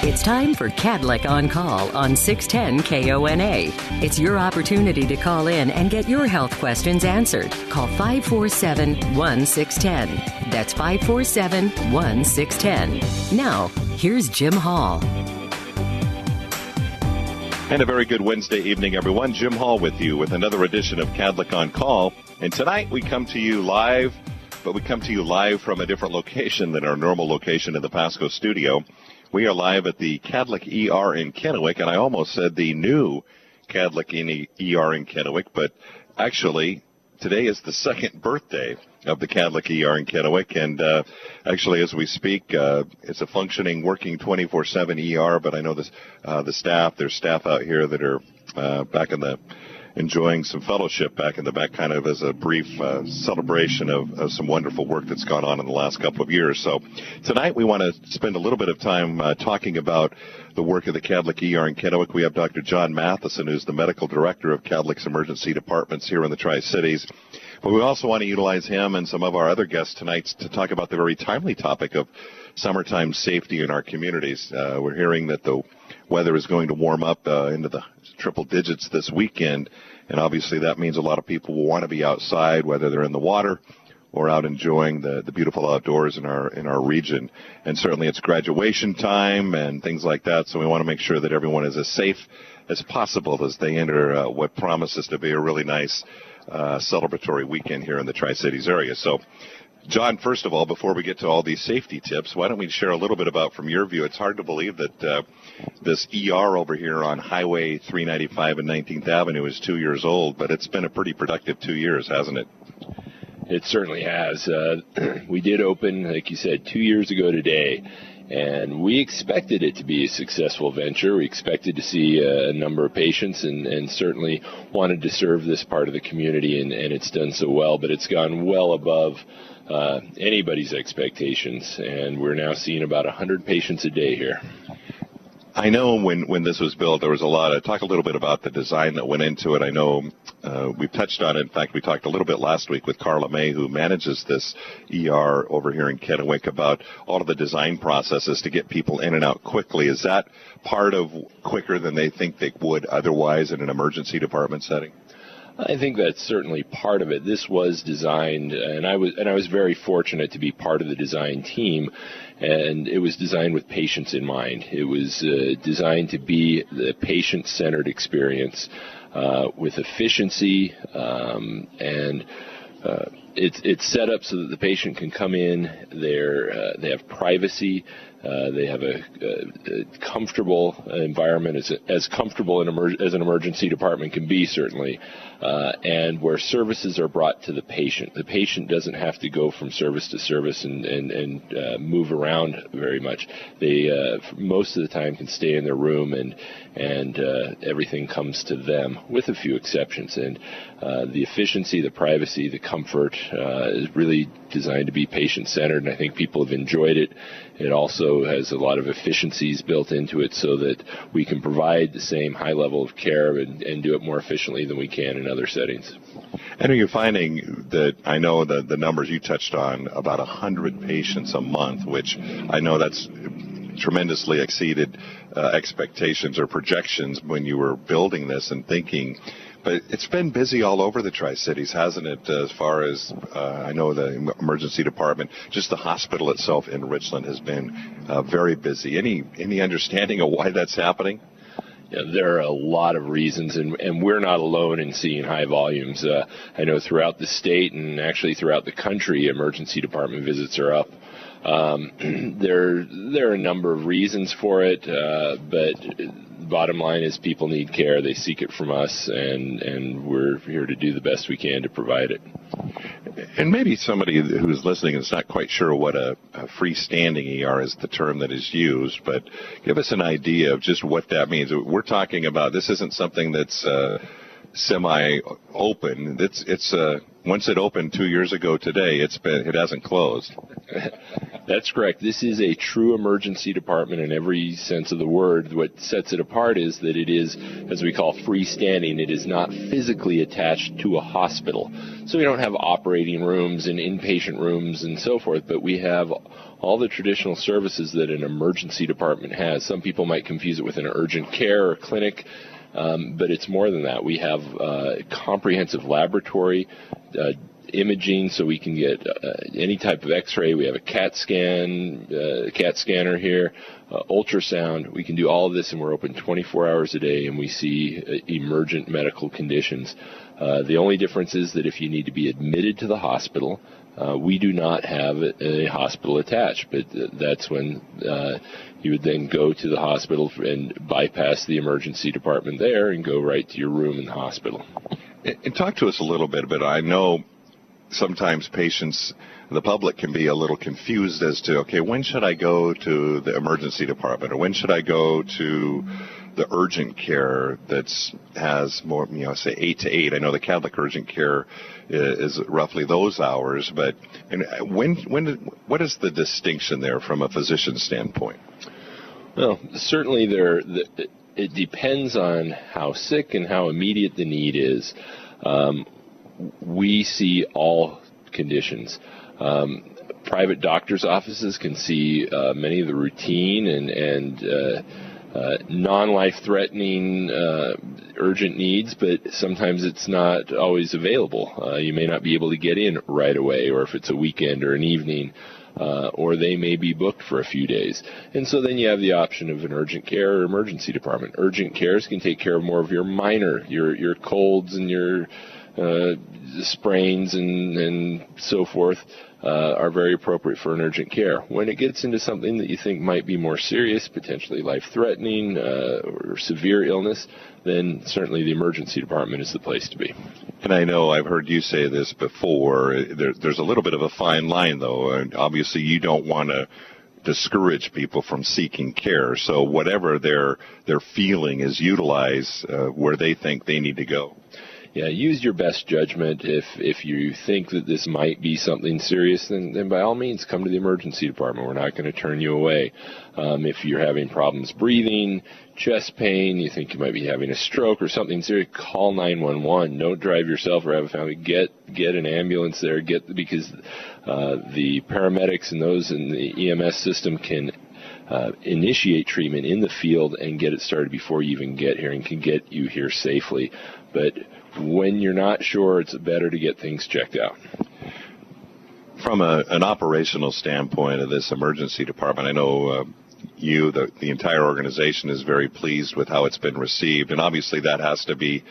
It's time for Kadlec on Call on 610 KONA. It's your opportunity to call in and get your health questions answered. Call 547-1610. That's 547-1610. Now, here's Jim Hall. And a very good Wednesday evening, everyone. Jim Hall with you with another edition of Kadlec on Call. And tonight we come to you live, but we come to you live from a different location than our normal location in the Pasco studio. We are live at the Kadlec ER in Kennewick, and I almost said the new Kadlec ER in Kennewick, but actually today is the second birthday of the Kadlec ER in Kennewick, and actually as we speak, it's a functioning, working 24/7 ER, but I know there's staff out here that are back in the enjoying some fellowship back in the back, kind of as a brief celebration of some wonderful work that's gone on in the last couple of years. So tonight we want to spend a little bit of time talking about the work of the Kadlec ER in Kennewick. We have Dr. John Matheson, who's the medical director of Kadlec's emergency departments here in the Tri-Cities. But we also want to utilize him and some of our other guests tonight to talk about the very timely topic of summertime safety in our communities. We're hearing that the weather is going to warm up into the triple digits this weekend, and obviously that means a lot of people will want to be outside, whether they're in the water or out enjoying the beautiful outdoors in our region. And certainly it's graduation time and things like that, so we want to make sure that everyone is as safe as possible as they enter what promises to be a really nice celebratory weekend here in the Tri-Cities area. So, John, first of all, before we get to all these safety tips, why don't we share a little bit about, from your view, it's hard to believe that this ER over here on Highway 395 and 19th Avenue is 2 years old, but it's been a pretty productive 2 years, hasn't it? It certainly has. We did open, like you said, 2 years ago today, and we expected it to be a successful venture. We expected to see a number of patients and certainly wanted to serve this part of the community, and it's done so well, but it's gone well above anybody's expectations, and we're now seeing about 100 patients a day here. I know when this was built, there was a lot of talk a little bit about the design that went into it. I know we've touched on it. In fact, we talked a little bit last week with Carla May, who manages this ER over here in Kennewick, about all of the design processes to get people in and out quickly. Is that part of quicker than they think they would otherwise in an emergency department setting? I think that's certainly part of it. This was designed, and I was very fortunate to be part of the design team, and it was designed with patients in mind. It was designed to be the patient-centered experience with efficiency, and it's set up so that the patient can come in. They have privacy. They have a comfortable environment, as comfortable as an emergency department can be, certainly, and where services are brought to the patient. The patient doesn't have to go from service to service and move around very much. They most of the time can stay in their room, and everything comes to them, with a few exceptions. And the efficiency, the privacy, the comfort is really designed to be patient-centered, and I think people have enjoyed it. It also has a lot of efficiencies built into it so that we can provide the same high level of care and do it more efficiently than we can in other settings. And are you finding that, I know the numbers you touched on, about 100 patients a month, which I know that's tremendously exceeded expectations or projections when you were building this and thinking. But it's been busy all over the Tri-Cities, hasn't it, as far as, I know the emergency department, just the hospital itself in Richland has been very busy. Any understanding of why that's happening? Yeah, there are a lot of reasons, and we're not alone in seeing high volumes. I know throughout the state and actually throughout the country, emergency department visits are up. There are a number of reasons for it, but bottom line is people need care. They seek it from us, and we're here to do the best we can to provide it. And maybe somebody who's listening is not quite sure what a freestanding ER is, the term that is used, but give us an idea of just what that means. We're talking about, this isn't something that's semi-open. It's once it opened 2 years ago today, it hasn't closed. That's correct. This is a true emergency department in every sense of the word. What sets it apart is that it is, as we call, freestanding. It is not physically attached to a hospital. So we don't have operating rooms and inpatient rooms and so forth, but we have all the traditional services that an emergency department has. Some people might confuse it with an urgent care or clinic, but it's more than that. We have comprehensive laboratory imaging, so we can get any type of x-ray. We have a CAT scanner here, ultrasound. We can do all of this, and we're open 24 hours a day, and we see emergent medical conditions. The only difference is that if you need to be admitted to the hospital, we do not have a hospital attached, but that's when you would then go to the hospital and bypass the emergency department there and go right to your room in the hospital. And talk to us a little bit, but I know sometimes patients, the public, can be a little confused as to, okay, when should I go to the emergency department, or when should I go to the urgent care that has more, say 8 to 8. I know the Kadlec urgent care is roughly those hours, but what is the distinction there from a physician's standpoint? Well, certainly it depends on how sick and how immediate the need is. We see all conditions. Private doctors' offices can see many of the routine and non-life-threatening urgent needs, but sometimes it's not always available. You may not be able to get in right away, or if it's a weekend or an evening, or they may be booked for a few days. And so then you have the option of an urgent care or emergency department. Urgent cares can take care of more of your minor, your colds and your sprains and so forth, are very appropriate for an urgent care. When it gets into something that you think might be more serious, potentially life-threatening or severe illness, then certainly the emergency department is the place to be. And I know I've heard you say this before. There's a little bit of a fine line, though, and obviously you don't want to discourage people from seeking care. So whatever their feeling is, utilize where they think they need to go. Yeah, use your best judgment. If you think that this might be something serious, then by all means come to the emergency department. We're not going to turn you away. If you're having problems breathing, chest pain, you think you might be having a stroke or something serious, call 911. Don't drive yourself or have a family. Get an ambulance there. Because the paramedics and those in the EMS system can initiate treatment in the field and get it started before you even get here and can get you here safely. But when you're not sure, it's better to get things checked out. From an operational standpoint of this emergency department, I know the entire organization is very pleased with how it's been received, and obviously that has to be,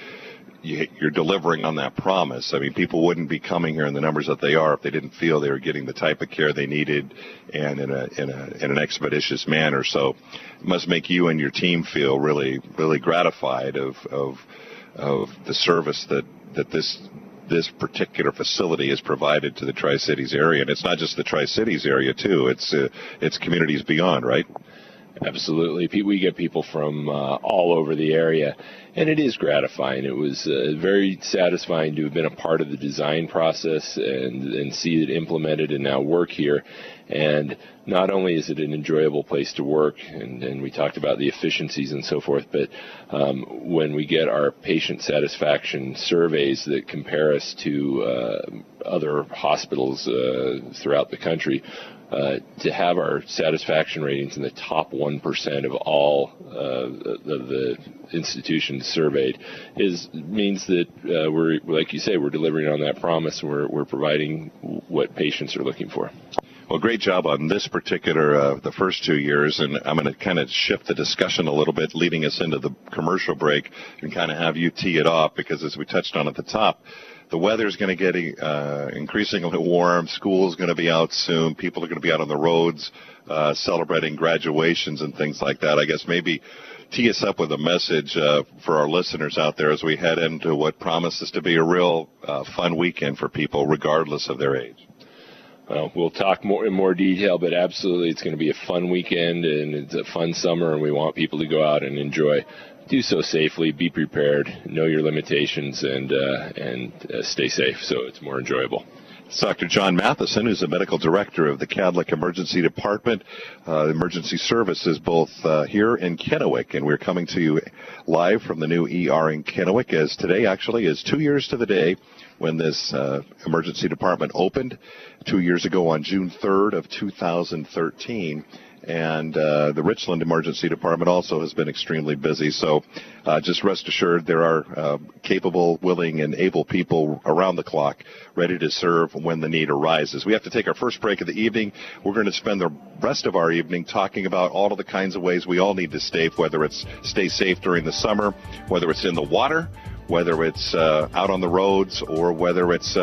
you're delivering on that promise. I mean, people wouldn't be coming here in the numbers that they are if they didn't feel they were getting the type of care they needed and in an expeditious manner. So it must make you and your team feel really, really gratified of the service that this particular facility has provided to the Tri-Cities area. And it's not just the Tri-Cities area, too. It's communities beyond, right? Absolutely. We get people from all over the area, and it is gratifying. It was very satisfying to have been a part of the design process and see it implemented and now work here. And not only is it an enjoyable place to work, and we talked about the efficiencies and so forth, but when we get our patient satisfaction surveys that compare us to other hospitals throughout the country, to have our satisfaction ratings in the top 1% of all the institutions surveyed means that we're, like you say, we're delivering on that promise. We're providing what patients are looking for. Well, great job on this particular, the first 2 years, and I'm going to kind of shift the discussion a little bit, leading us into the commercial break, and kind of have you tee it off, because as we touched on at the top, the weather's going to get increasingly warm, school's going to be out soon, people are going to be out on the roads celebrating graduations and things like that. I guess maybe tee us up with a message for our listeners out there as we head into what promises to be a real fun weekend for people, regardless of their age. Well, we'll talk more in more detail, but absolutely it's going to be a fun weekend, and it's a fun summer, and we want people to go out and enjoy. Do so safely, be prepared, know your limitations, and stay safe so it's more enjoyable. It's Dr. John Matheson, who's the medical director of the Kadlec Emergency Department, emergency services, both here in Kennewick. And we're coming to you live from the new ER in Kennewick, as today actually is 2 years to the day when this emergency department opened 2 years ago on June 3rd of 2013. And the Richland Emergency Department also has been extremely busy. So just rest assured there are capable, willing, and able people around the clock ready to serve when the need arises. We have to take our first break of the evening. We're going to spend the rest of our evening talking about all of the kinds of ways we all need to stay, whether it's stay safe during the summer, whether it's in the water, whether it's out on the roads, or whether it's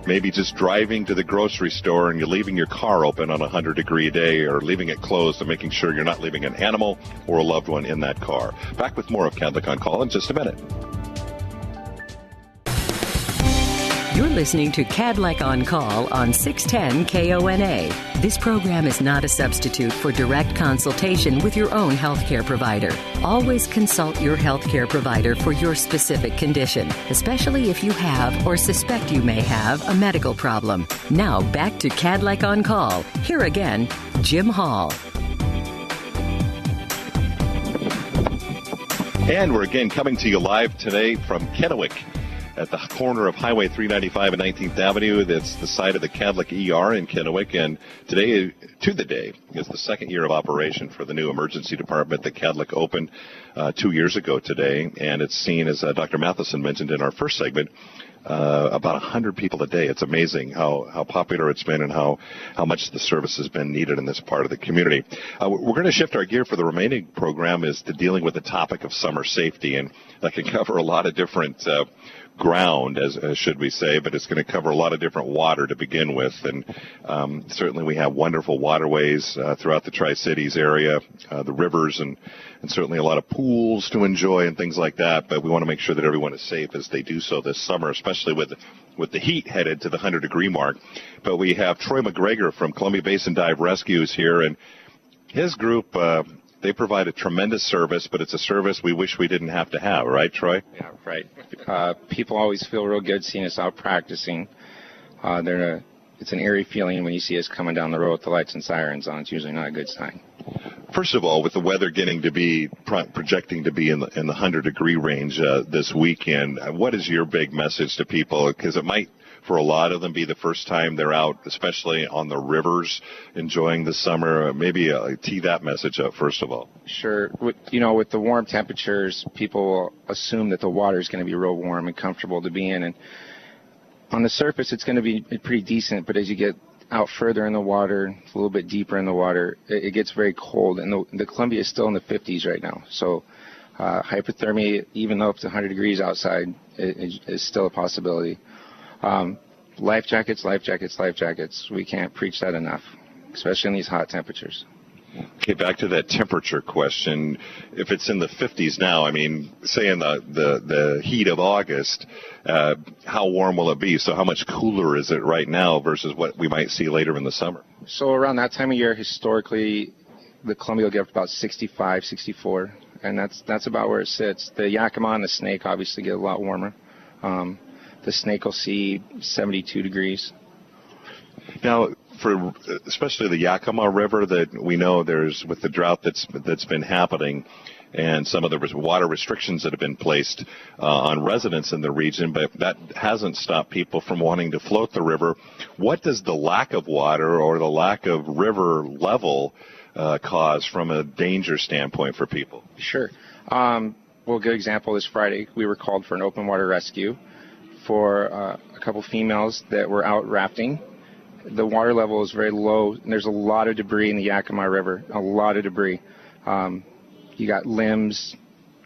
maybe just driving to the grocery store and you're leaving your car open on a 100-degree day, or leaving it closed and making sure you're not leaving an animal or a loved one in that car. Back with more of Kadlec on Call in just a minute. You're listening to Kadlec on Call on 610 KONA. This program is not a substitute for direct consultation with your own healthcare provider. Always consult your healthcare provider for your specific condition, especially if you have or suspect you may have a medical problem. Now back to Kadlec on Call. Here again, Jim Hall. And we're again coming to you live today from Kennewick, at the corner of Highway 395 and 19th Avenue. That's the site of the Kadlec ER in Kennewick. And today, to the day, is the second year of operation for the new emergency department that Kadlec opened 2 years ago today. And it's seen, as Dr. Matheson mentioned in our first segment, about 100 people a day. It's amazing how popular it's been and how much the service has been needed in this part of the community. We're going to shift our gear for the remaining program is to dealing with the topic of summer safety. And that can cover a lot of different ground, as should we say, but it's going to cover a lot of different water to begin with. And certainly we have wonderful waterways throughout the Tri-Cities area, the rivers, and certainly a lot of pools to enjoy and things like that. But we want to make sure that everyone is safe as they do so this summer, especially with the heat headed to the 100-degree mark. But we have Troy McGregor from Columbia Basin Dive Rescues here, and his group, they provide a tremendous service, but it's a service we wish we didn't have to have, right, Troy? Yeah, right. People always feel real good seeing us out practicing. It's an eerie feeling when you see us coming down the road with the lights and sirens on. It's usually not a good sign. First of all, with the weather getting to be projecting to be in the 100-degree range this weekend, what is your big message to people? Because it might, for a lot of them, be the first time they're out, especially on the rivers, enjoying the summer. Maybe tee that message up first of all. Sure. With the warm temperatures, people assume that the water is going to be real warm and comfortable to be in. And on the surface, it's going to be pretty decent, but as you get out further in the water, a little bit deeper in the water, it gets very cold. And the Columbia is still in the 50s right now. So hypothermia, even though it's 100 degrees outside, is still a possibility. Life jackets. We can't preach that enough, especially in these hot temperatures. Okay, back to that temperature question. If it's in the 50s now, I mean, say in the heat of August, how warm will it be? So how much cooler is it right now versus what we might see later in the summer? So around that time of year, historically, the Columbia will get up to about 65, 64, and that's about where it sits. The Yakima and the Snake obviously get a lot warmer. The Snake will see 72 degrees. Now, for especially the Yakima River that we know there's with the drought that's been happening and some of the water restrictions that have been placed on residents in the region, but that hasn't stopped people from wanting to float the river. What does the lack of water or the lack of river level cause from a danger standpoint for people? Sure. Well, a good example is Friday. We were called for an open water rescue for a couple females that were out rafting. The water level is very low, and there's a lot of debris in the Yakima River, a lot of debris. You got limbs,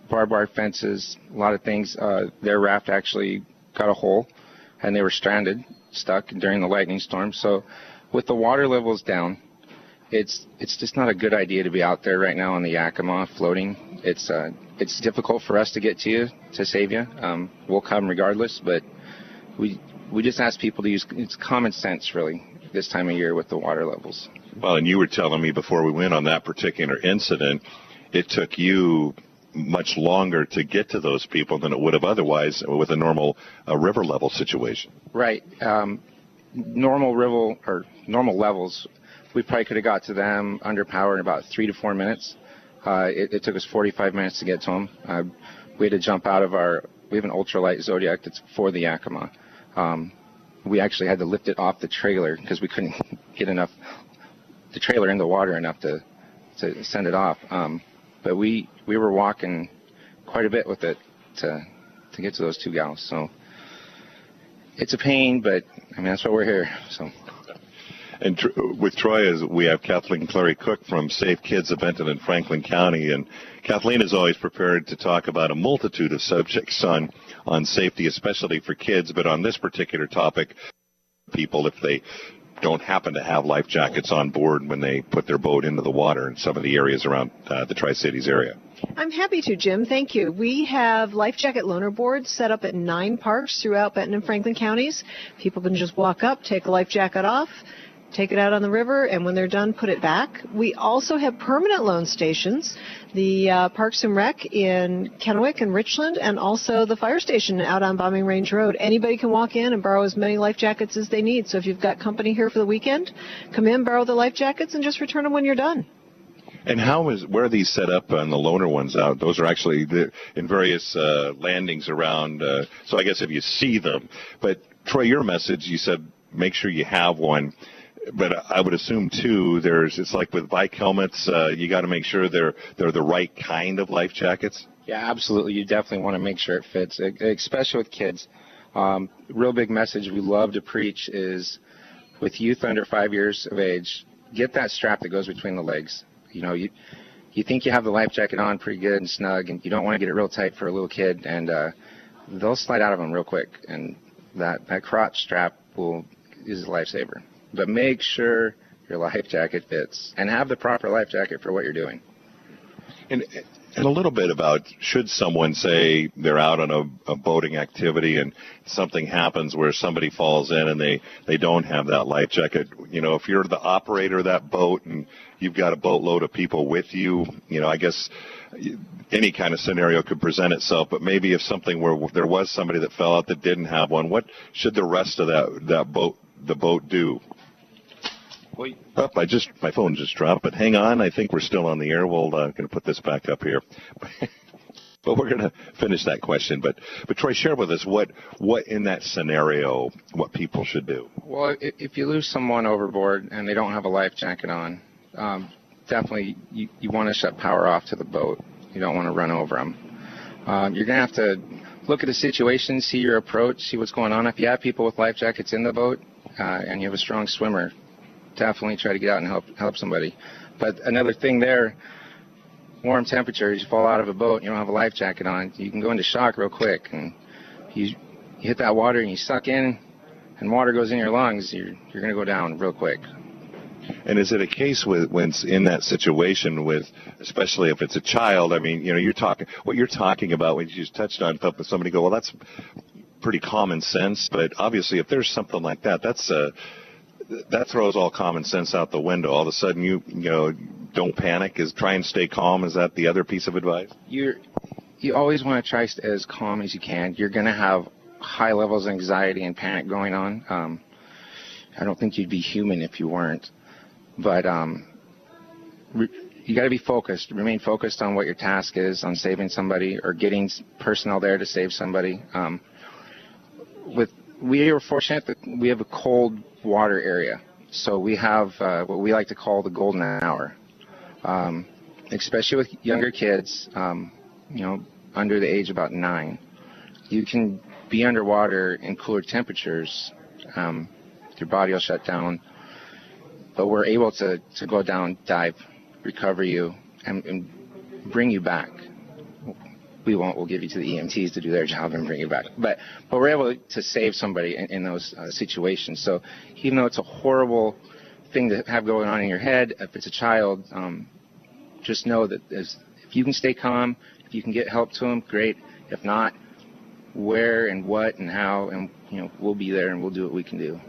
barbed wire fences, a lot of things. Their raft actually got a hole, and they were stranded, stuck during the lightning storm. So with the water levels down, it's just not a good idea to be out there right now on the Yakima floating. It's difficult for us to get to you to save you. We'll come regardless, but we just ask people to use it's common sense really this time of year with the water levels. Well, and you were telling me before we went on that particular incident, it took you much longer to get to those people than it would have otherwise with a normal river level situation. Right. normal levels, we probably could have got to them under power in about 3 to 4 minutes. It took us 45 minutes to get to them. We had to jump out of we have an ultralight Zodiac that's for the Yakima. We actually had to lift it off the trailer because we couldn't get the trailer in the water enough to send it off. But we were walking quite a bit with it to get to those 2 gals. So it's a pain, but I mean, that's why we're here. So. And with Troy, we have Kathleen Clary-Cook from Safe Kids of Benton and Franklin County. And Kathleen is always prepared to talk about a multitude of subjects on safety, especially for kids. But on this particular topic, people, if they don't happen to have life jackets on board when they put their boat into the water in some of the areas around the Tri-Cities area. I'm happy to, Jim. Thank you. We have life jacket loaner boards set up at 9 parks throughout Benton and Franklin counties. People can just walk up, take a life jacket off, take it out on the river, and when they're done, put it back. We also have permanent loan stations, the Parks and Rec in Kennewick and Richland, and also the fire station out on Bombing Range Road. Anybody can walk in and borrow as many life jackets as they need. So if you've got company here for the weekend, come in, borrow the life jackets, and just return them when you're done. And where are these set up on the loaner ones out? Those are actually in various landings around, so I guess if you see them. But Troy, your message, you said make sure you have one. But I would assume too, it's like with bike helmets, you got to make sure they're the right kind of life jackets. Yeah, absolutely. You definitely want to make sure it fits, especially with kids. Real big message we love to preach is with youth under 5 years of age, get that strap that goes between the legs. You know, you think you have the life jacket on pretty good and snug, and you don't want to get it real tight for a little kid, and they'll slide out of them real quick, and that crotch strap is a lifesaver. But make sure your life jacket fits and have the proper life jacket for what you're doing. And a little bit about, should someone say they're out on a boating activity and something happens where somebody falls in and they don't have that life jacket, you know, if you're the operator of that boat and you've got a boatload of people with you, you know, I guess any kind of scenario could present itself, but maybe if something where there was somebody that fell out that didn't have one, what should the rest of the boat do? My phone just dropped, but hang on. I think we're still on the air. We're going to put this back up here. But we're going to finish that question. But Troy, share with us what in that scenario, what people should do. Well, if you lose someone overboard and they don't have a life jacket on, definitely you want to shut power off to the boat. You don't want to run over them. You're going to have to look at the situation, see your approach, see what's going on. If you have people with life jackets in the boat and you have a strong swimmer, definitely try to get out and help somebody. But another thing there, warm temperatures, you fall out of a boat, you don't have a life jacket on, you can go into shock real quick, and you hit that water and you suck in, and water goes in your lungs, you're going to go down real quick. And is it a case when in that situation with, especially if it's a child, I mean, you know, what you're talking about when you just touched on somebody go, well, that's pretty common sense, but obviously if there's something like that, that throws all common sense out the window. All of a sudden, you know, don't panic. Try and stay calm. Is that the other piece of advice? You always want to try as calm as you can. You're going to have high levels of anxiety and panic going on. I don't think you'd be human if you weren't. But you got to be focused. Remain focused on what your task is, on saving somebody or getting personnel there to save somebody. We are fortunate that we have a cold water area, so we have what we like to call the golden hour, especially with younger kids, you know, under the age of about 9. You can be underwater in cooler temperatures, your body will shut down, but we're able to go down, dive, recover you, and bring you back. We won't. We'll give you to the EMTs to do their job and bring you back. But we're able to save somebody in those situations. So even though it's a horrible thing to have going on in your head, if it's a child, just know that if you can stay calm, if you can get help to them, great. If not, where and what and how, and you know, we'll be there and we'll do what we can do.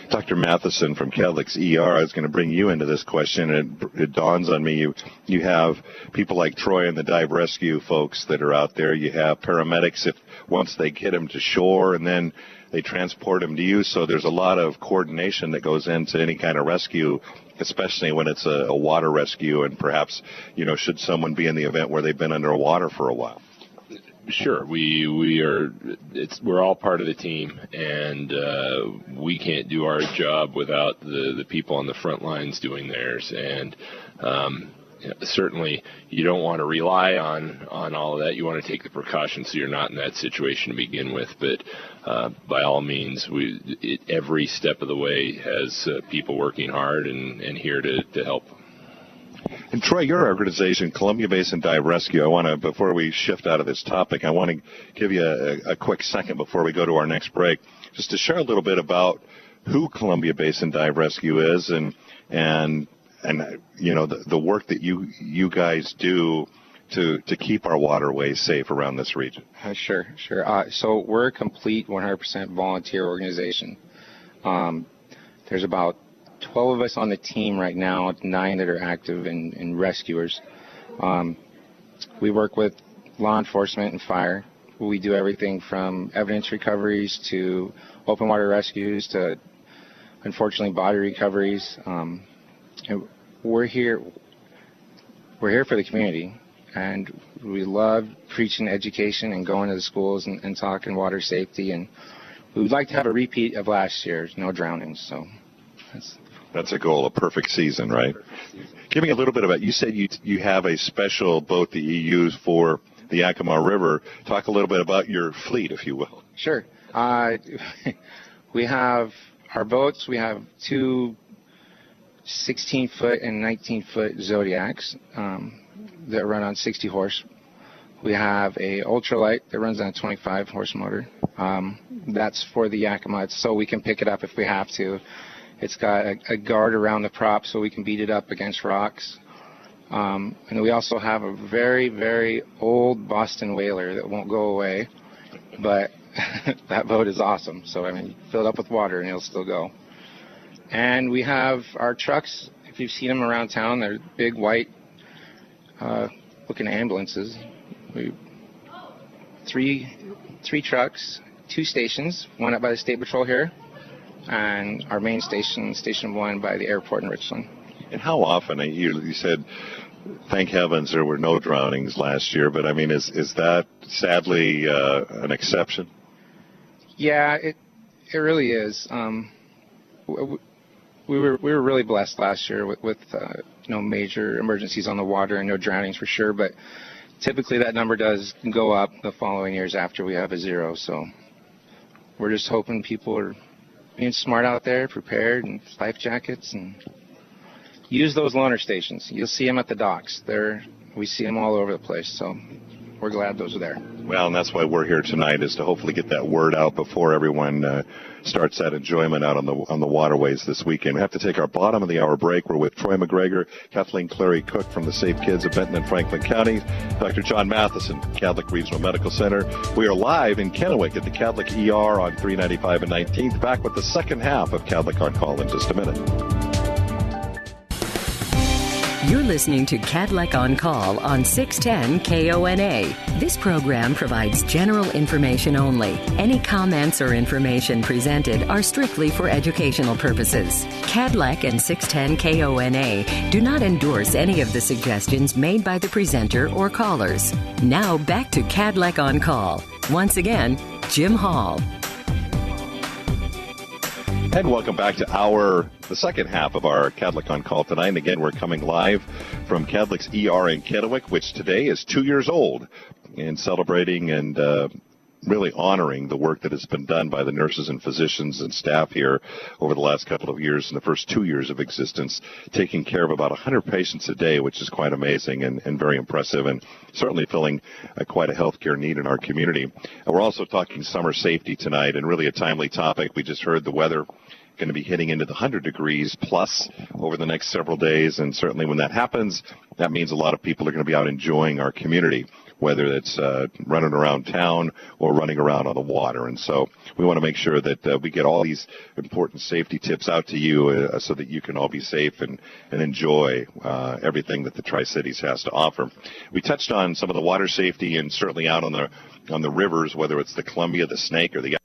Dr. Matheson from Kadlec's ER, I was going to bring you into this question, and it dawns on me, you have people like Troy and the dive rescue folks that are out there. You have paramedics once they get them to shore, and then they transport them to you. So there's a lot of coordination that goes into any kind of rescue, especially when it's a water rescue, and perhaps, should someone be in the event where they've been underwater for a while. Sure, we're all part of the team, and we can't do our job without the people on the front lines doing theirs. And certainly, you don't want to rely on all of that. You want to take the precautions so you're not in that situation to begin with. But by all means, every step of the way has people working hard and here to help. And Troy, your organization, Columbia Basin Dive Rescue, before we shift out of this topic, I want to give you a quick second before we go to our next break, just to share a little bit about who Columbia Basin Dive Rescue is and the work that you guys do to keep our waterways safe around this region. Sure. So we're a complete 100% volunteer organization. There's about 12 of us on the team right now, 9 that are active in rescuers. We work with law enforcement and fire. We do everything from evidence recoveries to open water rescues to, unfortunately, body recoveries. And we're here for the community, and we love preaching education and going to the schools and talking water safety. And we would like to have a repeat of last year's, no drownings. So that's a goal, a perfect season, right? Give me a little bit about, you said you have a special boat that you use for the Yakima River. Talk a little bit about your fleet, if you will. Sure. We have our boats. We have 2 16-foot and 19-foot Zodiacs that run on 60 horse. We have a ultralight that runs on a 25-horse motor. That's for the Yakima, so we can pick it up if we have to. It's got a guard around the prop so we can beat it up against rocks. And we also have a very, very old Boston whaler that won't go away, but that boat is awesome. So, fill it up with water and it'll still go. And we have our trucks. If you've seen them around town, they're big white looking ambulances. Three trucks, 2 stations, one up by the State Patrol here, and our main station, Station 1 by the airport in Richland. And how often, you said, thank heavens there were no drownings last year, but is that sadly an exception? Yeah, it really is. We were really blessed last year with major emergencies on the water and no drownings for sure, but typically that number does go up the following years after we have a 0. So we're just hoping people are being smart out there, prepared, and life jackets, and use those loaner stations. You'll see them at the docks. We see them all over the place, so we're glad those are there. Well, and that's why we're here tonight, is to hopefully get that word out before everyone starts that enjoyment out on the waterways this weekend. We have to take our bottom of the hour break. We're with Troy McGregor, Kathleen Clary-Cook from the Safe Kids of Benton and Franklin County, Dr. John Matheson, Kadlec Regional Medical Center. We are live in Kennewick at the Kadlec ER on 395 and 19th. Back with the second half of Kadlec on Call in just a minute. You're listening to Kadlec on Call on 610 KONA. This program provides general information only. Any comments or information presented are strictly for educational purposes. Kadlec and 610 KONA do not endorse any of the suggestions made by the presenter or callers. Now back to Kadlec on Call. Once again, Jim Hall. And welcome back to the second half of our Kadlec on Call tonight. And again, we're coming live from Kadlec's ER in Kennewick, which today is 2 years old, and celebrating and really honoring the work that has been done by the nurses and physicians and staff here over the last couple of years, in the first 2 years of existence, taking care of about 100 patients a day, which is quite amazing and very impressive, and certainly filling quite a healthcare need in our community. We're also talking summer safety tonight, and really a timely topic. We just heard the weather going to be hitting into the 100 degrees plus over the next several days, and certainly when that happens, that means a lot of people are going to be out enjoying our community, whether it's running around town or running around on the water. And so we want to make sure that we get all these important safety tips out to you so that you can all be safe and enjoy everything that the Tri-Cities has to offer. We touched on some of the water safety, and certainly out on the rivers, whether it's the Columbia, the Snake, or the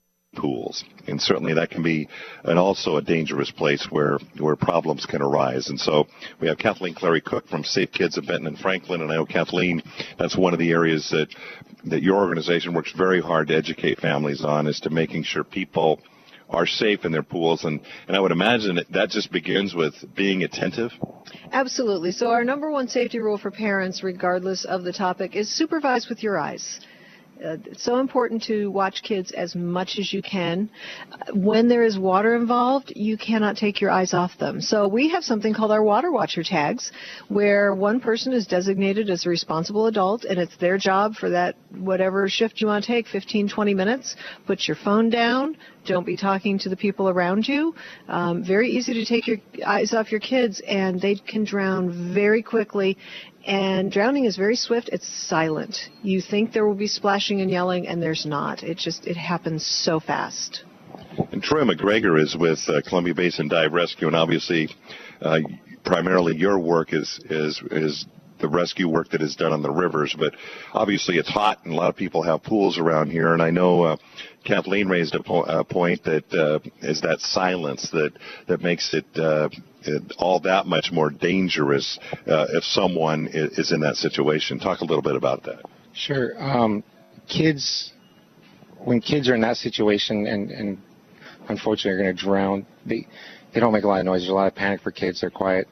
pools. And certainly that can be also a dangerous place where problems can arise. And so we have Kathleen Clary-Cook from Safe Kids of Benton and Franklin. And I know, Kathleen, that's one of the areas that your organization works very hard to educate families on, is to making sure people are safe in their pools. And I would imagine that just begins with being attentive. Absolutely. So our number one safety rule for parents, regardless of the topic, is supervise with your eyes. It's so important to watch kids as much as you can. When there is water involved, you cannot take your eyes off them. So we have something called our Water Watcher tags, where one person is designated as a responsible adult, and it's their job for that whatever shift you want to take, 15, 20 minutes. Put your phone down. Don't be talking to the people around you. Very easy to take your eyes off your kids, and they can drown very quickly. And drowning is very swift. It's silent. You think there will be splashing and yelling, and there's not. It happens so fast. And Troy McGregor is with Columbia Basin Dive Rescue, and obviously, primarily your work is the rescue work that is done on the rivers. But obviously, it's hot, and a lot of people have pools around here. And I know Kathleen raised a point that is that silence that makes it all that much more dangerous if someone is in that situation. Talk a little bit about that. Sure. When kids are in that situation and unfortunately are going to drown, they don't make a lot of noise. There's a lot of panic for kids. They're quiet.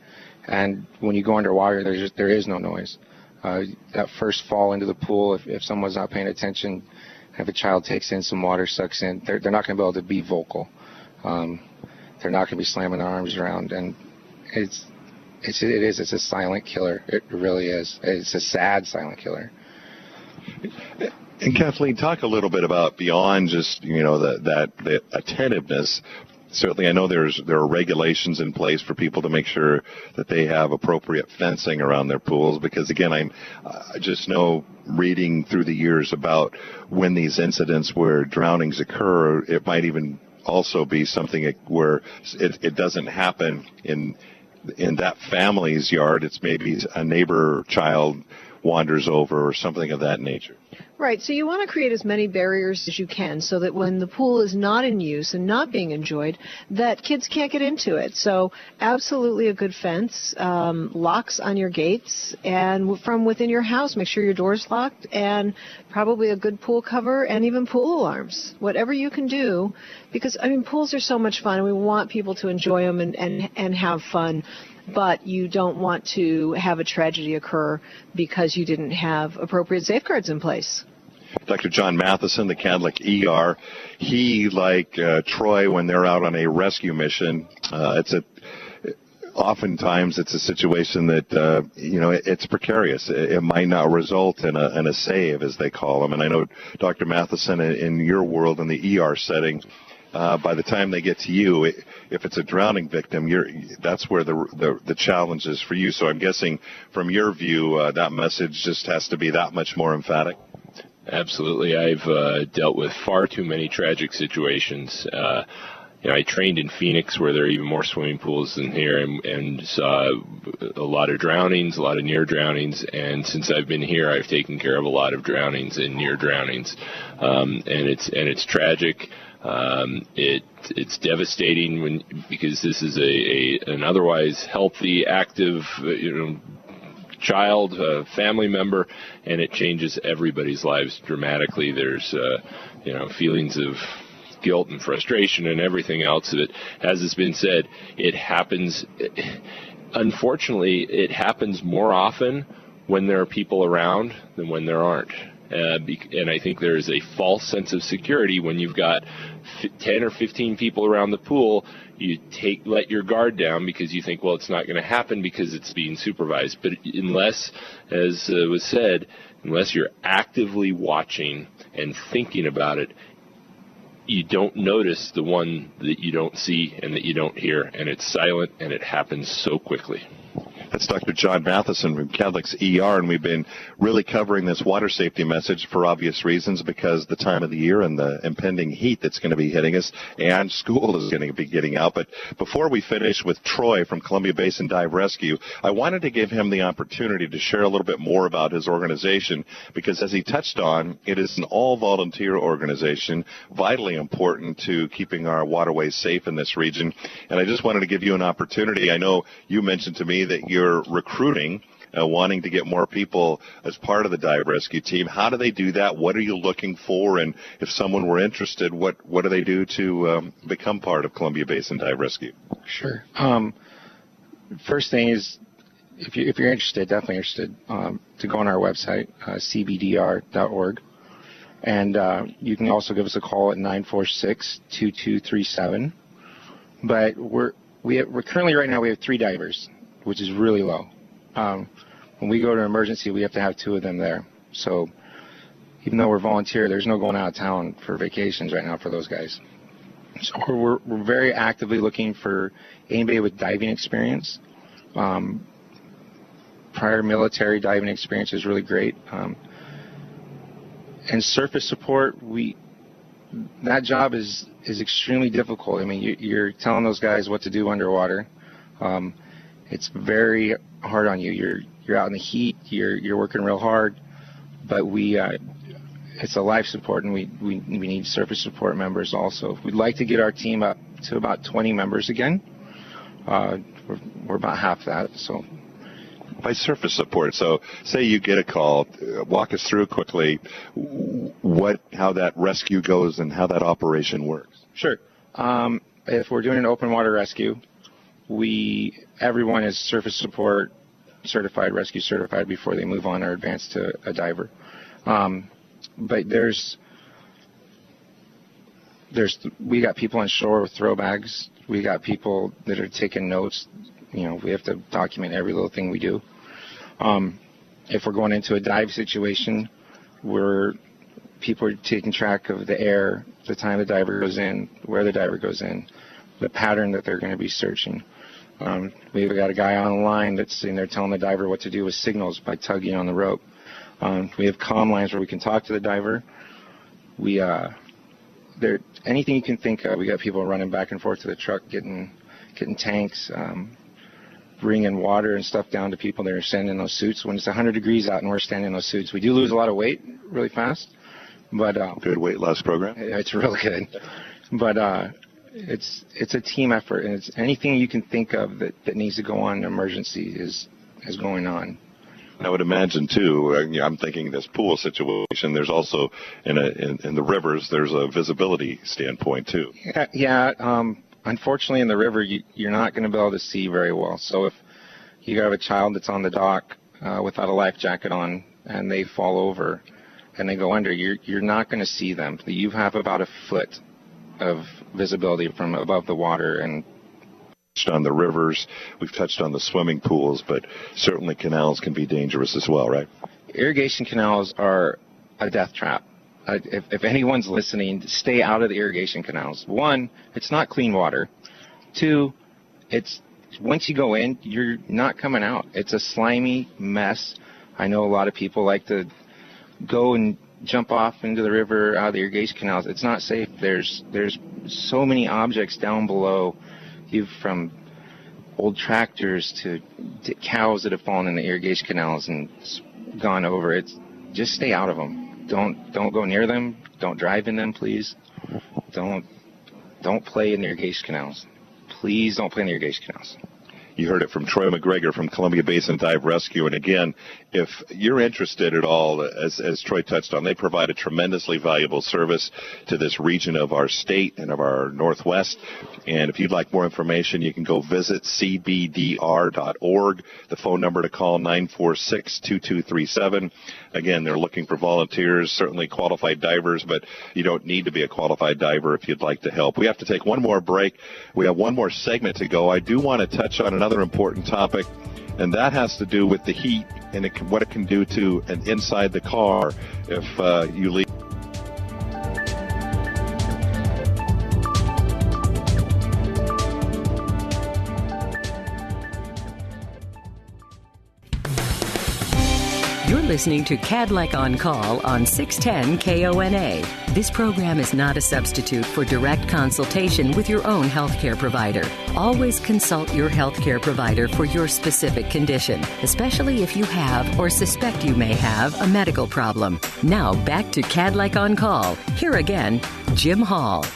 And when you go underwater, there is no noise. That first fall into the pool, if someone's not paying attention, if a child takes in some water, sucks in, they're not going to be able to be vocal. They're not going to be slamming their arms around, and it's a silent killer. It really is. It's a sad silent killer. And Kathleen, talk a little bit about beyond just the attentiveness. Certainly, I know there are regulations in place for people to make sure that they have appropriate fencing around their pools. Because again, I just know, reading through the years about when these incidents where drownings occur, it might even also be something where it doesn't happen in that family's yard. It's maybe a neighbor child wanders over or something of that nature. Right. So you want to create as many barriers as you can so that when the pool is not in use and not being enjoyed, that kids can't get into it. So absolutely a good fence, locks on your gates, and from within your house, make sure your door's locked, and probably a good pool cover and even pool alarms. Whatever you can do, because, pools are so much fun, and we want people to enjoy them and have fun. But you don't want to have a tragedy occur because you didn't have appropriate safeguards in place. Dr. John Matheson, the Kadlec ER, he, like Troy, when they're out on a rescue mission, oftentimes it's a situation that, it's precarious. It might not result in a save, as they call them. And I know, Dr. Matheson, in your world, in the ER setting, by the time they get to you, if it's a drowning victim, that's where the challenge is for you. So I'm guessing, from your view, that message just has to be that much more emphatic. Absolutely. I've dealt with far too many tragic situations. I trained in Phoenix, where there are even more swimming pools than here, and saw a lot of drownings, a lot of near drownings. And since I've been here, I've taken care of a lot of drownings and near drownings, and it's tragic. It's devastating because this is an otherwise healthy, active, child, family member, and it changes everybody's lives dramatically. There's, feelings of guilt and frustration and everything else that, as has been said, it happens. Unfortunately, it happens more often when there are people around than when there aren't. And I think there is a false sense of security when you've got 10 or 15 people around the pool. You let your guard down because you think, well, it's not going to happen because it's being supervised. But unless, as was said, unless you're actively watching and thinking about it, you don't notice the one that you don't see and that you don't hear, and it's silent, and it happens so quickly. That's Dr. John Matheson from Kadlec's ER, and we've been really covering this water safety message for obvious reasons because the time of the year and the impending heat that's going to be hitting us, and school is going to be getting out. But before we finish with Troy from Columbia Basin Dive Rescue, I wanted to give him the opportunity to share a little bit more about his organization because, as he touched on, it is an all-volunteer organization, vitally important to keeping our waterways safe in this region. And I just wanted to give you an opportunity. I know you mentioned to me that you're recruiting, wanting to get more people as part of the dive rescue team. How do they do that? What are you looking for? And if someone were interested, what do they do to become part of Columbia Basin Dive Rescue? Sure. First thing is, if you're interested, definitely interested, to go on our website, cbdr.org. And you can also give us a call at 946-2237. But we're currently right now we have 3 divers, which is really low. When we go to emergency, we have to have 2 of them there. So even though we're volunteer, there's no going out of town for vacations right now for those guys. So we're very actively looking for anybody with diving experience. Prior military diving experience is really great. And surface support, that job is extremely difficult. I mean, you're telling those guys what to do underwater. It's very hard on you. You're out in the heat. You're working real hard, but it's a life support, and we need surface support members also. We'd like to get our team up to about 20 members again. We're about half that. So. By surface support, so say you get a call, walk us through quickly how that rescue goes and how that operation works. Sure. If we're doing an open water rescue, everyone is surface support certified, rescue certified before they move on or advance to a diver. But we got on on shore with throw bags. We got people that are taking notes. You know, we have to document every little thing we do. If we're going into a dive situation where people are taking track of the air, the time the diver goes in, where the diver goes in, the pattern that they're going to be searching. We've got a guy on the line that's sitting there telling the diver what to do with signals by tugging on the rope. We have comm lines where we can talk to the diver. Anything you can think of. We got people running back and forth to the truck, getting tanks, bringing water and stuff down to people that are standing in those suits. When it's 100 degrees out and we're standing in those suits, we do lose a lot of weight really fast. But good weight loss program. It's real good. But it's a team effort, and it's anything you can think of that needs to go on in an emergency is going on. I would imagine too. I'm thinking this pool situation. There's also in the rivers. There's a visibility standpoint too. Yeah. Unfortunately, in the river, you're not going to be able to see very well. So if you have a child that's on the dock without a life jacket on and they fall over and they go under, you're not going to see them. You have about a foot of visibility from above the water. And touched on the rivers, we've touched on the swimming pools, but certainly canals can be dangerous as well, right? Irrigation canals are a death trap. If anyone's listening, stay out of the irrigation canals. 1, it's not clean water. 2, once you go in, you're not coming out. It's a slimy mess. I know a lot of people like to go and jump off into the river out of the irrigation canals. It's not safe. There's so many objects down below you, from old tractors to cows that have fallen in the irrigation canals and gone over. Just stay out of them. Don't go near them. Don't drive in them, please. Don't play in the irrigation canals. Please don't play in the irrigation canals. You heard it from Troy McGregor from Columbia Basin Dive Rescue. And again, if you're interested at all, as Troy touched on, they provide a tremendously valuable service to this region of our state and of our Northwest. And if you'd like more information, you can go visit cbdr.org. The phone number to call, 946-2237. Again, they're looking for volunteers, certainly qualified divers, but you don't need to be a qualified diver if you'd like to help. We have to take one more break. We have one more segment to go. I do want to touch on another important topic, and that has to do with the heat and what it can do to and inside the car if you leave. You're listening to Kadlec on Call on 610 KONA. This program is not a substitute for direct consultation with your own healthcare provider. Always consult your healthcare provider for your specific condition, especially if you have or suspect you may have a medical problem. Now back to Kadlec on Call. Here again, Jim Hall.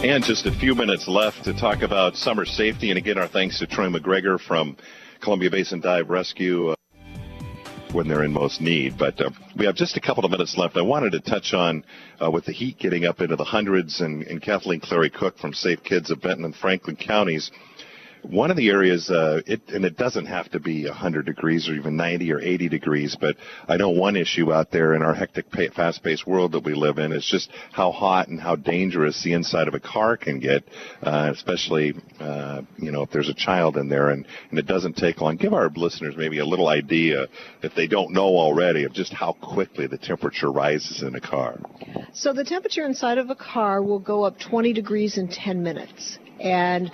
And just a few minutes left to talk about summer safety. And again, our thanks to Troy McGregor from Columbia Basin Dive Rescue when they're in most need. But we have just a couple of minutes left. I wanted to touch on, with the heat getting up into the hundreds, and Kathleen Clary-Cook from Safe Kids of Benton and Franklin counties, one of the areas, and it doesn't have to be 100 degrees or even 90 or 80 degrees, but I know one issue out there in our hectic, fast-paced world that we live in is just how hot and how dangerous the inside of a car can get, especially, if there's a child in there, and it doesn't take long. Give our listeners maybe a little idea, if they don't know already, of just how quickly the temperature rises in a car. So the temperature inside of a car will go up 20 degrees in 10 minutes. And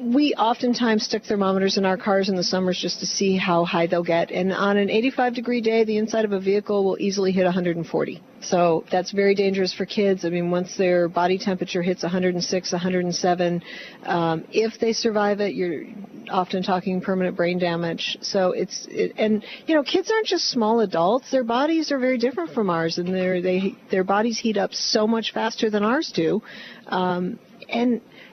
we oftentimes stick thermometers in our cars in the summers just to see how high they'll get. And on an 85-degree day, the inside of a vehicle will easily hit 140. So that's very dangerous for kids. I mean, once their body temperature hits 106, 107, if they survive it, you're often talking permanent brain damage. So kids aren't just small adults. Their bodies are very different from ours, and their bodies heat up so much faster than ours do.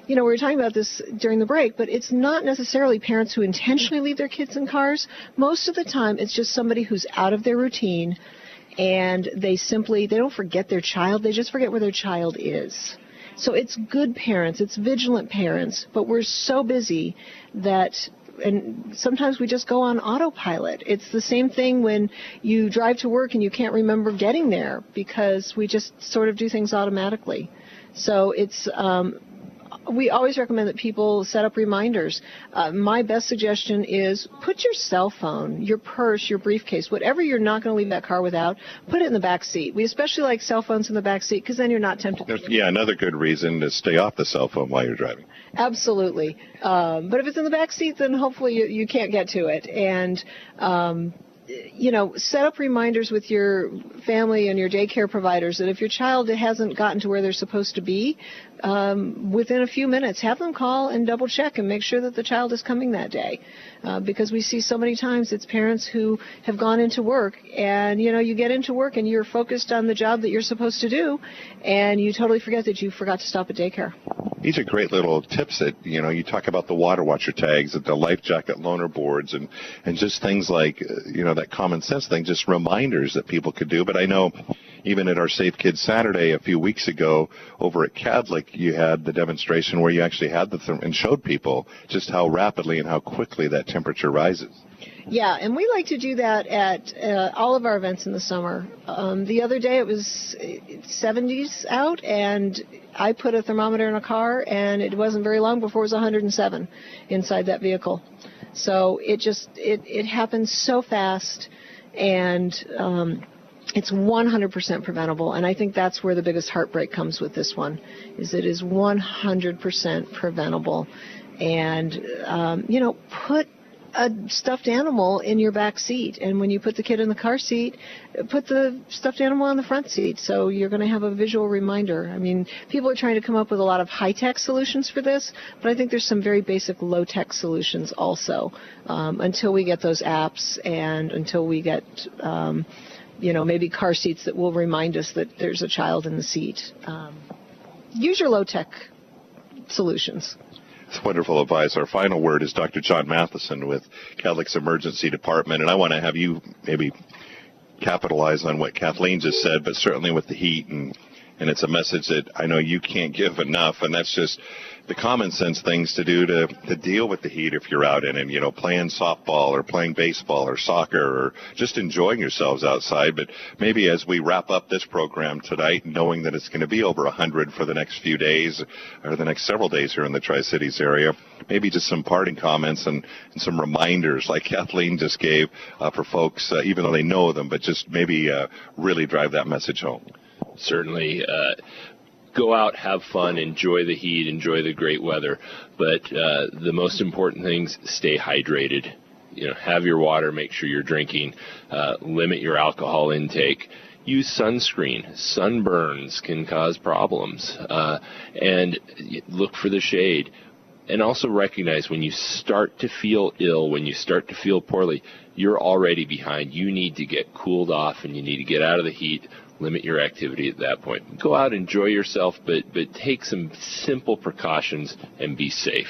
We were talking about this during the break, but it's not necessarily parents who intentionally leave their kids in cars. Most of the time, it's just somebody who's out of their routine, and they don't forget their child. They just forget where their child is. So it's good parents. It's vigilant parents, but we're so busy and sometimes we just go on autopilot. It's the same thing when you drive to work and you can't remember getting there because we just sort of do things automatically. So we always recommend that people set up reminders. My best suggestion is put your cell phone, your purse, your briefcase, whatever you're not going to leave that car without, put it in the back seat. We especially like cell phones in the back seat because then you're not tempted. Another good reason to stay off the cell phone while you're driving. Absolutely. But if it's in the back seat, then hopefully you can't get to it. And set up reminders with your family and your daycare providers that if your child hasn't gotten to where they're supposed to be, within a few minutes, have them call and double check and make sure that the child is coming that day. Because we see so many times it's parents who have gone into work and, you get into work and you're focused on the job that you're supposed to do and you totally forget that you forgot to stop at daycare. These are great little tips that, you talk about the water watcher tags, the life jacket loaner boards, and just things like, that common sense thing, just reminders that people could do. But I know even at our Safe Kids Saturday a few weeks ago over at Kadlec, you had the demonstration where you actually had and showed people just how rapidly and how quickly that temperature rises. Yeah, and we like to do that at all of our events in the summer. The other day it was 70s out, and I put a thermometer in a car, and it wasn't very long before it was 107 inside that vehicle. So it happens so fast, and it's 100% preventable. And I think that's where the biggest heartbreak comes with this one, is it is 100% preventable. And, put a stuffed animal in your back seat, and when you put the kid in the car seat, put the stuffed animal on the front seat, so you're going to have a visual reminder. I mean, people are trying to come up with a lot of high-tech solutions for this, but I think there's some very basic low-tech solutions also, until we get those apps and until we get maybe car seats that will remind us that there's a child in the seat. Use your low-tech solutions. That's wonderful advice. Our final word is Dr. John Matheson with Kadlec's Emergency Department, and I want to have you maybe capitalize on what Kathleen just said, but certainly with the heat, and it's a message that I know you can't give enough, and that's just the common sense things to do to deal with the heat if you're out in it, playing softball or playing baseball or soccer or just enjoying yourselves outside. But maybe as we wrap up this program tonight, knowing that it's going to be over 100 for the next few days or the next several days here in the Tri-Cities area, maybe just some parting comments and some reminders like Kathleen just gave for folks, even though they know them, but just maybe really drive that message home. Certainly. Go out, have fun, enjoy the heat, enjoy the great weather. But the most important things, stay hydrated. have your water, make sure you're drinking, limit your alcohol intake. Use sunscreen. Sunburns can cause problems. And look for the shade. And also recognize when you start to feel ill, when you start to feel poorly, you're already behind. You need to get cooled off and you need to get out of the heat. Limit your activity at that point. Go out, enjoy yourself, but take some simple precautions and be safe.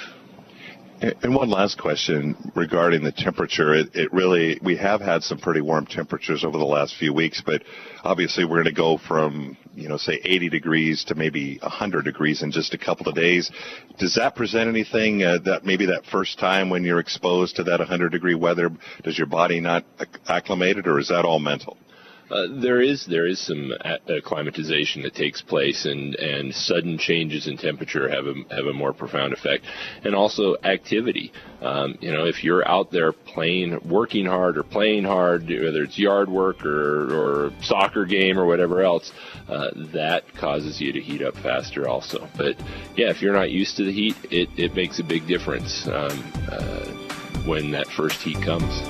And one last question regarding the temperature. It really, we have had some pretty warm temperatures over the last few weeks, but obviously we're going to go from, say 80 degrees to maybe 100 degrees in just a couple of days. Does that present anything that maybe that first time when you're exposed to that 100-degree weather, does your body not acclimate it, or is that all mental? There is some acclimatization that takes place, and sudden changes in temperature have a more profound effect, and also activity. If you're out there working hard or playing hard, whether it's yard work or a soccer game or whatever else, that causes you to heat up faster also. But yeah, if you're not used to the heat, it makes a big difference when that first heat comes.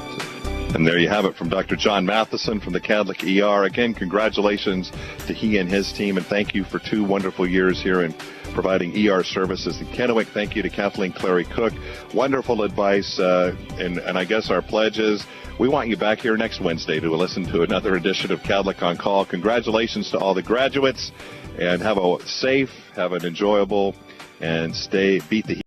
And there you have it from Dr. John Matheson from the Kadlec ER. Again, congratulations to he and his team, and thank you for 2 wonderful years here in providing ER services in Kennewick. Thank you to Kathleen Clary-Cook. Wonderful advice, and I guess our pledge is we want you back here next Wednesday to listen to another edition of Kadlec on Call. Congratulations to all the graduates, and have a safe, have an enjoyable, and beat the heat.